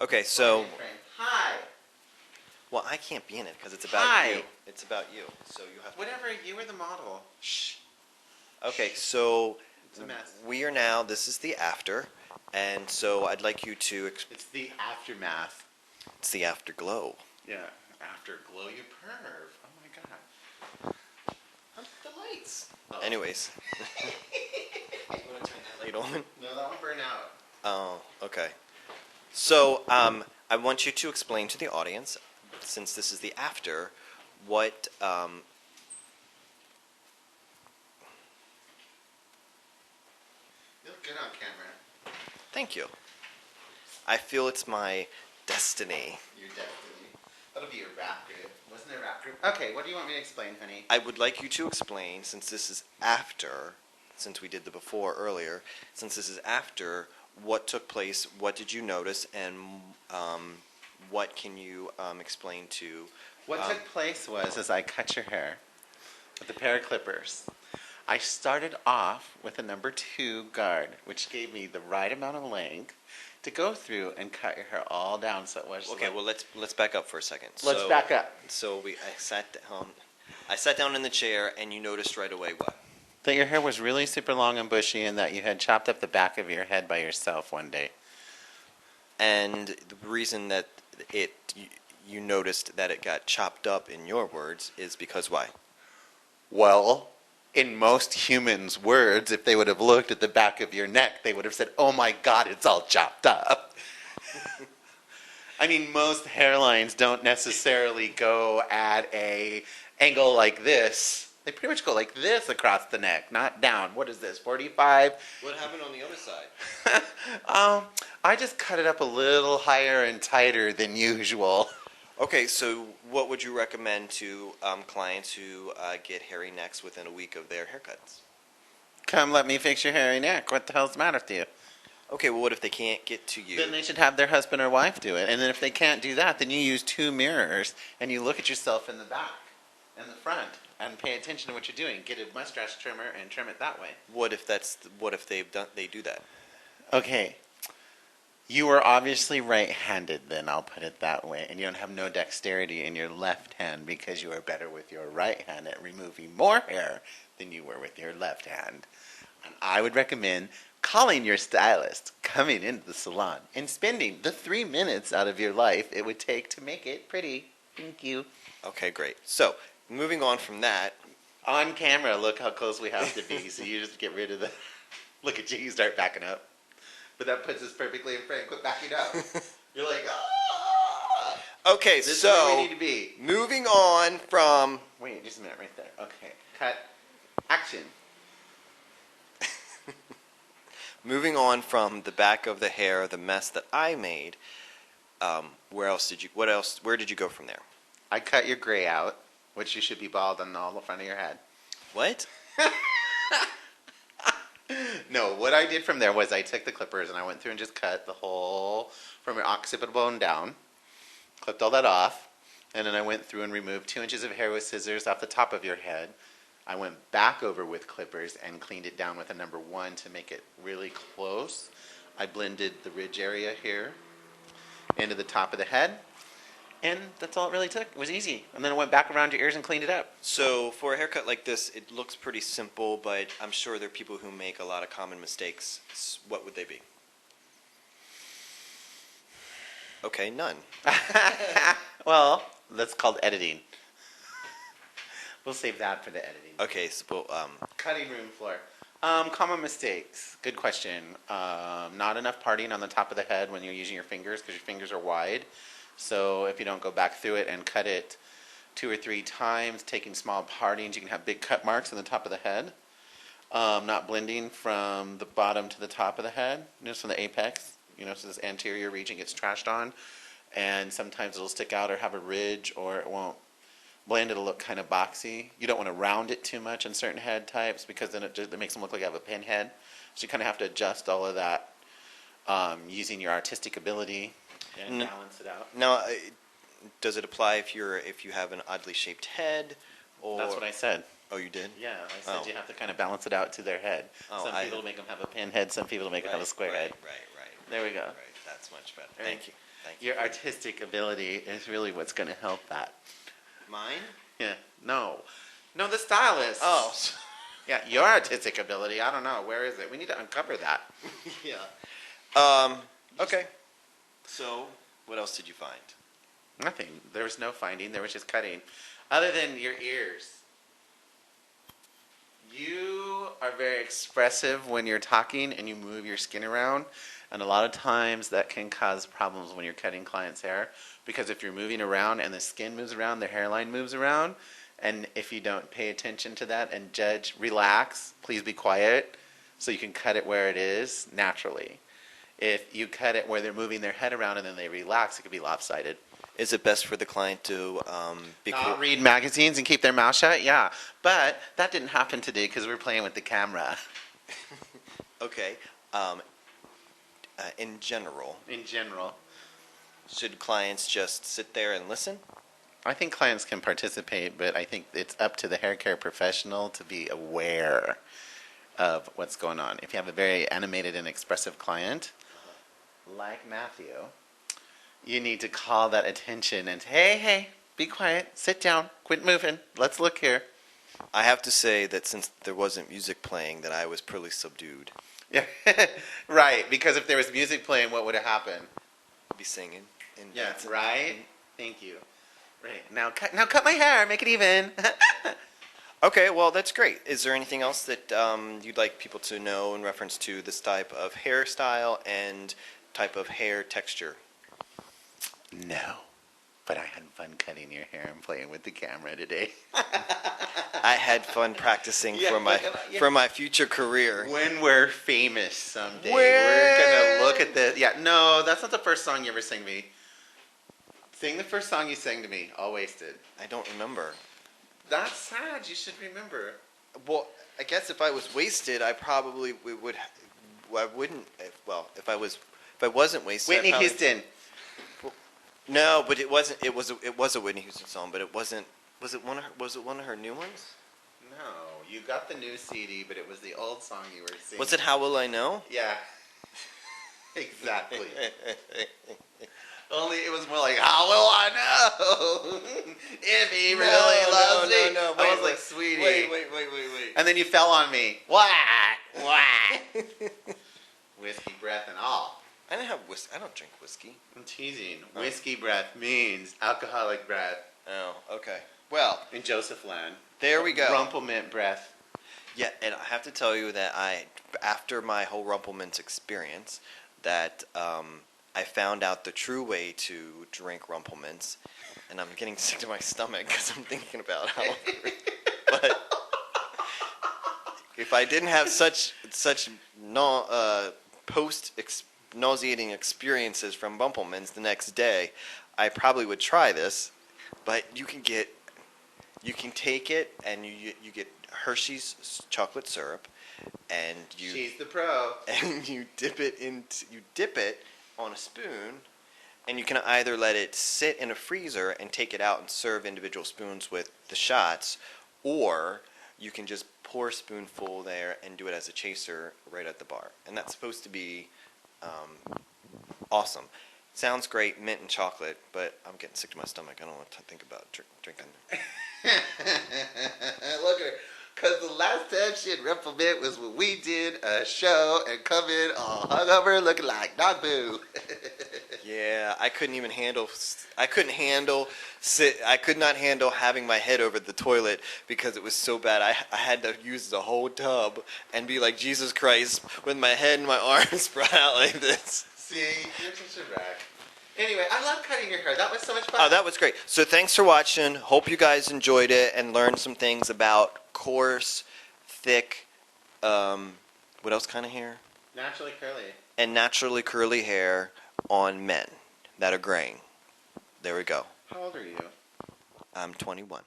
Okay, so Hi. well, I can't be in it because it's about you. It's about you, so you have to. Whatever. You were the model. Shh. Okay, so It's a mess. we are now. This is the after, and so I'd like you to. It's the aftermath. It's the afterglow. Yeah. Afterglow, you perv. Oh my god. The lights. Oh. Anyways, you want to turn that light on? No, that one burned out. Oh, okay. So, I want you to explain to the audience, since this is the after, what, You look good on camera. thank you. I feel it's my destiny. Your destiny. That'll be your rap group. Wasn't it a rap group? Okay, what do you want me to explain, honey? I would like you to explain, since this is after, since we did the before earlier, since this is after, what took place, what did you notice, and what can you explain to... What took place was I cut your hair with a pair of clippers. I started off with a number 2 guard, which gave me the right amount of length to go through and cut your hair all down, so it was. Okay, well let's back up for a second. Let's back up. So I sat down in the chair, and you noticed right away what? That your hair was really super long and bushy, and that you had chopped up the back of your head by yourself one day. And the reason that you noticed that it got chopped up, in your words, is because why? Well, in most humans' words, if they would have looked at the back of your neck, they would have said, "Oh my God, it's all chopped up." I mean, most hairlines don't necessarily go at a angle like this. They pretty much go like this across the neck, not down. What is this, 45? What happened on the other side? I just cut it up a little higher and tighter than usual. Okay, so what would you recommend to clients who get hairy necks within a week of their haircuts? Come let me fix your hairy neck. What the hell's the matter with you? Okay, well, what if they can't get to you? Then they should have their husband or wife do it. And then if they can't do that, then you use 2 mirrors and you look at yourself in the back and the front and pay attention to what you're doing. Get a mustache trimmer and trim it that way. What if they do that? Okay. You are obviously right-handed, then I'll put it that way, and you don't have no dexterity in your left hand because you are better with your right hand at removing more hair than you were with your left hand. And I would recommend calling your stylist, coming into the salon, and spending the 3 minutes out of your life it would take to make it pretty. Thank you. Okay, great. So, moving on from that. On camera, look how close we have to be, so you just get rid of the... Look at you start backing up. But that puts us perfectly in frame. Quit backing up. You're like, ah! Okay, This so is where we need to be. Moving on from... Wait, just a minute right there. Okay, cut. Action. Moving on from the back of the hair, the mess that I made, where did you go from there? I cut your gray out, which you should be bald on all the front of your head. What? No, what I did from there was I took the clippers and I went through and just cut the whole, from your occipital bone down, clipped all that off, and then I went through and removed 2 inches of hair with scissors off the top of your head. I went back over with clippers and cleaned it down with a number 1 to make it really close. I blended the ridge area here into the top of the head, and that's all it really took. It was easy. And then I went back around your ears and cleaned it up. So for a haircut like this, it looks pretty simple, but I'm sure there are people who make a lot of common mistakes. What would they be? Okay, none. Well, that's called editing. We'll save that for the editing. Okay, so Cutting room floor. Common mistakes. Good question. Not enough parting on the top of the head when you're using your fingers because your fingers are wide. So if you don't go back through it and cut it 2 or 3 times, taking small partings, you can have big cut marks on the top of the head. Not blending from the bottom to the top of the head, just from the apex. So this anterior region gets trashed on, and sometimes it'll stick out or have a ridge, or it won't blend. It'll look kind of boxy. You don't want to round it too much in certain head types because then it makes them look like you have a pinhead. So you kind of have to adjust all of that using your artistic ability and balance it out. Now, does it apply if you have an oddly shaped head? Or... That's what I said. Oh, you did? Yeah, I said you have to kind of balance it out to their head. Some people make them have a pinhead, some people make them have a square head. Right. There we go. Right, that's much better. Right. Thank you. Thank you. Your artistic ability is really what's going to help that. Mine? Yeah. No, the stylist. Oh. Yeah, your artistic ability. I don't know. Where is it? We need to uncover that. Yeah. Okay. So, what else did you find? Nothing. There was no finding. There was just cutting. Other than your ears. You are very expressive when you're talking and you move your skin around. And a lot of times that can cause problems when you're cutting clients' hair. Because if you're moving around and the skin moves around, the hairline moves around. And if you don't pay attention to that and judge, relax, please be quiet, so you can cut it where it is naturally. If you cut it where they're moving their head around and then they relax, it could be lopsided. Is it best for the client to Not read magazines and keep their mouth shut? Yeah. But that didn't happen today because we're playing with the camera. Okay. In general, should clients just sit there and listen? I think clients can participate, but I think it's up to the hair care professional to be aware of what's going on. If you have a very animated and expressive client, like Matthew, you need to call that attention and hey, be quiet, sit down, quit moving, let's look here. I have to say that since there wasn't music playing, that I was pretty subdued. Yeah, right, because if there was music playing, what would have happened? I'd be singing. And Yeah, dancing. right? Thank you. Right, now cut my hair, make it even. Okay, well, that's great. Is there anything else that you'd like people to know in reference to this type of hairstyle and type of hair texture? No, but I had fun cutting your hair and playing with the camera today. I had fun practicing Yeah, for my future career. When we're famous someday, When- we're gonna look at this. Yeah, no, that's not the first song you ever sang to me. Sing the first song you sang to me, All Wasted. I don't remember. That's sad, you should remember. Well, I guess if I was wasted, I probably would. I wouldn't. If I wasn't wasted, Whitney I probably, Houston. No, but it wasn't. It was a Whitney Houston song, but it wasn't. Was it one of her new ones? No, you got the new CD, but it was the old song you were singing. Was it How Will I Know? Yeah. Exactly. Only it was more like, how will I know if he really loves me? No. I was like, sweetie. Wait. And then you fell on me. What? Whiskey breath and all. I don't have whiskey. I don't drink whiskey. I'm teasing. Whiskey breath means alcoholic breath. Oh, okay. Well, In Joseph Land. there we go. Rumplemint breath. Yeah, and I have to tell you that after my whole Rumplemint's experience, that I found out the true way to drink Rumplemints, and I'm getting sick to my stomach because I'm thinking about how. But if I didn't have such nauseating experiences from Rumplemints the next day, I probably would try this. But you can take it and you get Hershey's chocolate syrup, and She's the pro. and you dip it on a spoon, and you can either let it sit in a freezer and take it out and serve individual spoons with the shots, or you can just pour a spoonful there and do it as a chaser right at the bar. And that's supposed to be awesome. Sounds great, mint and chocolate, but I'm getting sick to my stomach. I don't want to think about drinking. Look at her. Because the last time she had Rumplemint was when we did a show and come in all hungover looking like dog poo. Yeah, I couldn't even handle. I could not handle having my head over the toilet because it was so bad. I had to use the whole tub and be like Jesus Christ with my head and my arms spread out like this. See, you're such a wreck. Anyway, I love cutting your hair. That was so much fun. Oh, that was great. So thanks for watching. Hope you guys enjoyed it and learned some things about coarse, thick, what else kind of hair? Naturally curly. And naturally curly hair on men that are graying. There we go. How old are you? I'm 21.